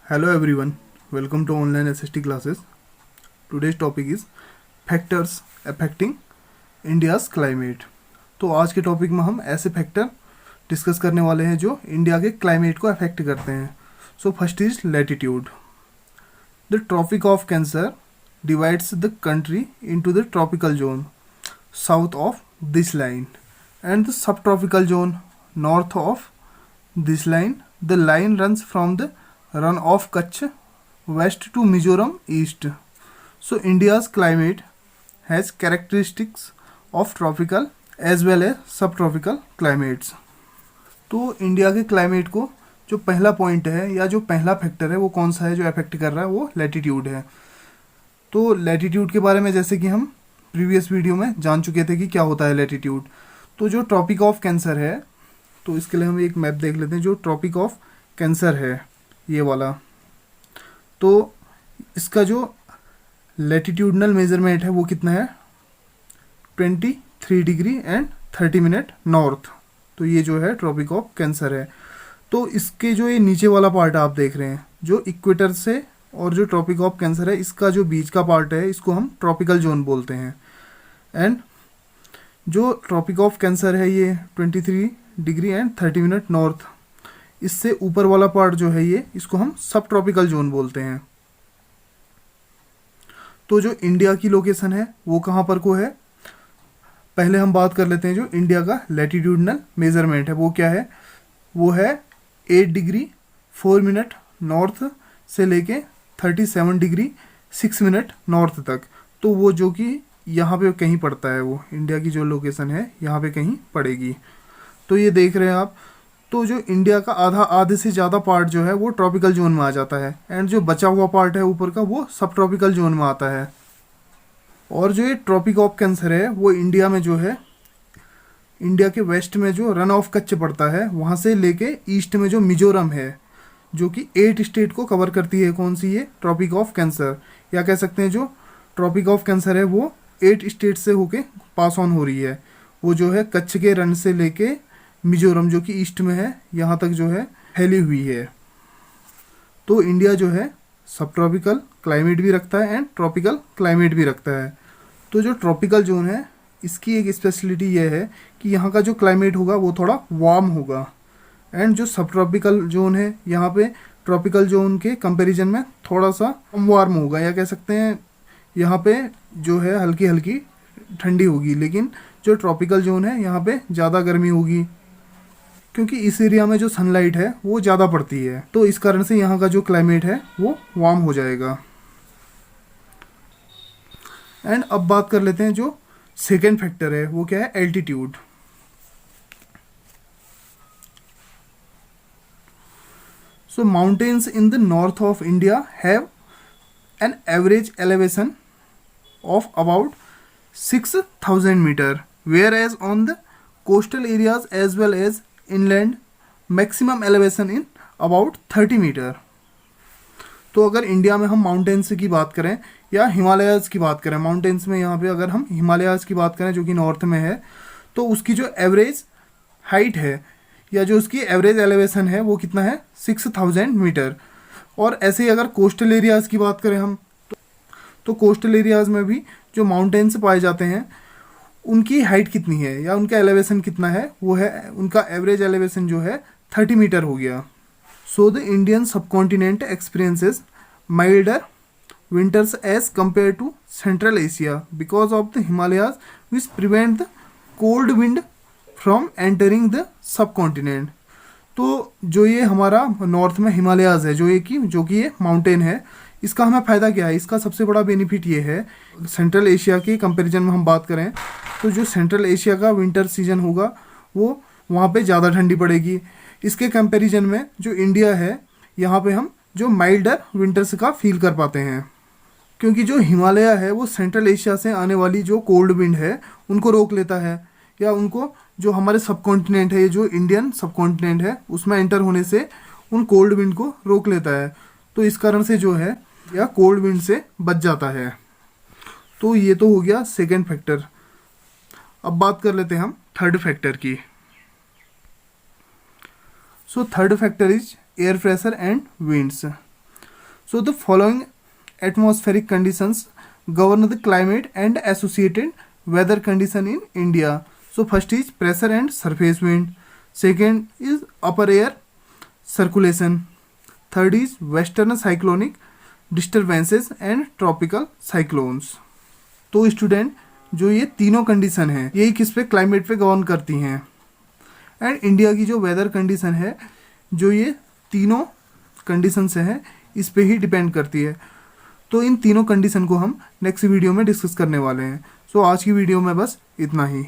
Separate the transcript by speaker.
Speaker 1: Hello everyone, welcome to online SST classes. Today's topic is factors affecting India's climate. तो आज के topic में हम ऐसे फैक्टर डिस्कस करने वाले हैं जो इंडिया के क्लाइमेट को अफेक्ट करते हैं. So first is latitude. The tropic of cancer divides the country into the tropical zone south of this line and the subtropical zone north of this line. The line runs from the run of Kutch west to Mizoram east. So India's climate has characteristics of tropical as well as subtropical climates. तो India के climate को जो पहला point है या जो पहला factor है वो कौन सा है जो अफेक्ट कर रहा है, वो लैटिट्यूड है. तो लैटिट्यूड के बारे में जैसे कि हम प्रीवियस वीडियो में जान चुके थे कि क्या होता है लैटिट्यूड. तो जो ट्रॉपिक ऑफ कैंसर है, तो इसके लिए हम एक मैप देख लेते हैं. जो ट्रॉपिक ऑफ कैंसर है ये वाला, तो इसका जो लैटिट्यूडनल मेजरमेंट है वो कितना है 23 डिग्री एंड 30 मिनट नॉर्थ. तो ये जो है ट्रॉपिक ऑफ कैंसर है. तो इसके जो ये नीचे वाला पार्ट आप देख रहे हैं, जो इक्वेटर से और जो ट्रॉपिक ऑफ कैंसर है इसका जो बीच का पार्ट है इसको हम ट्रॉपिकल जोन बोलते हैं. एंड जो ट्रॉपिक ऑफ कैंसर है ये 23 डिग्री एंड 30 मिनट नॉर्थ, इससे ऊपर वाला पार्ट जो है ये इसको हम सब ट्रॉपिकल जोन बोलते हैं. तो जो इंडिया की लोकेशन है वो कहाँ पर को है, पहले हम बात कर लेते हैं. जो इंडिया का लैटिट्यूडनल मेजरमेंट है वो क्या है, वो है 8 डिग्री 4 मिनट नॉर्थ से लेके 37 डिग्री 6 मिनट नॉर्थ तक. तो वो जो कि यहाँ पे कहीं पड़ता है, वो इंडिया की जो लोकेशन है यहाँ पे कहीं पड़ेगी. तो ये देख रहे हैं आप. तो जो इंडिया का आधे से ज़्यादा पार्ट जो है वो ट्रॉपिकल जोन में आ जाता है एंड जो बचा हुआ पार्ट है ऊपर का वो सब ट्रॉपिकल जोन में आता है. और जो ये ट्रॉपिक ऑफ कैंसर है वो इंडिया में जो है, इंडिया के वेस्ट में जो रन ऑफ कच्छ पड़ता है वहाँ से लेके ईस्ट में जो मिजोरम है जो कि 8 स्टेट को कवर करती है. कौन सी ये ट्रॉपिक ऑफ कैंसर, या कह सकते हैं जो ट्रॉपिक ऑफ कैंसर है वो 8 स्टेट से होके पास ऑन हो रही है. वो जो है कच्छ के रन से लेके मिजोरम जो कि ईस्ट में है यहाँ तक जो है फैली हुई है. तो इंडिया जो है सब ट्रॉपिकल क्लाइमेट भी रखता है एंड ट्रॉपिकल क्लाइमेट भी रखता है. तो जो ट्रॉपिकल जोन है इसकी एक स्पेशलिटी ये है कि यहाँ का जो क्लाइमेट होगा वो थोड़ा वार्म होगा. एंड जो सब ट्रॉपिकल जोन है यहाँ पे ट्रॉपिकल जोन के कंपैरिजन में थोड़ा सा कम वार्म होगा, या कह सकते हैं यहाँ पे जो है हल्की हल्की ठंडी होगी. लेकिन जो ट्रॉपिकल जोन है यहाँ पे ज़्यादा गर्मी होगी क्योंकि इस एरिया में जो सनलाइट है वो ज़्यादा पड़ती है. तो इस कारण से यहाँ का जो क्लाइमेट है वो वार्म हो जाएगा. एंड अब बात कर लेते हैं जो सेकेंड फैक्टर है वो क्या है, altitude. So mountains in the north of India have an average elevation of about 6,000 meter, whereas on the coastal areas as well as inland maximum elevation in about 30 meter. तो अगर India में हम mountains की बात करें या Himalayas की बात करें, माउंटेन्स में यहाँ पे अगर हम हिमालयाज़ की बात करें जो कि नॉर्थ में है, तो उसकी जो एवरेज हाइट है या जो उसकी एवरेज एलिवेशन है वो कितना है 6,000 मीटर. और ऐसे ही अगर कोस्टल एरियाज़ की बात करें हम, तो कोस्टल एरियाज़ में भी जो माउंटेन्स पाए जाते हैं उनकी हाइट कितनी है या उनका एलिवेशन कितना है, वो है उनका एवरेज एलिवेशन जो है 30 मीटर हो गया. So the Indian subcontinent experiences milder winters as compare to central Asia because of the Himalayas which prevent the cold wind from entering the subcontinent. तो जो ये हमारा नॉर्थ में हिमालयाज़ है जो कि ये माउंटेन है, इसका हमें फ़ायदा क्या है, इसका सबसे बड़ा बेनिफिट ये है सेंट्रल एशिया के कंपैरिजन में हम बात करें तो जो सेंट्रल एशिया का विंटर सीजन होगा वो वहाँ पे ज़्यादा ठंडी पड़ेगी. इसके कंपैरिजन में जो इंडिया है यहाँ पे हम जो माइल्डर विंटर्स का फील कर पाते हैं क्योंकि जो हिमालय है वो सेंट्रल एशिया से आने वाली जो कोल्ड विंड है उनको रोक लेता है, या उनको जो हमारे सब कॉन्टिनेंट है, ये जो इंडियन सब कॉन्टिनेंट है उसमें एंटर होने से उन कोल्ड विंड को रोक लेता है. तो इस कारण से जो है या कोल्ड विंड से बच जाता है. तो ये तो हो गया सेकेंड फैक्टर. अब बात कर लेते हैं हम थर्ड फैक्टर की. So third factor is air pressure and winds. So the following atmospheric conditions govern the climate and associated weather condition in India. So first is pressure and surface wind. Second is upper air circulation. Third is western cyclonic disturbances and tropical cyclones. तो student जो ये तीनों condition है यही किस पे climate पे govern करती हैं, एंड इंडिया की जो वेदर कंडीशन है जो ये तीनों कंडीशन से है इस पे ही डिपेंड करती है। तो इन तीनों कंडीशन को हम नेक्स्ट वीडियो में डिस्कस करने वाले हैं। सो आज की वीडियो में बस इतना ही।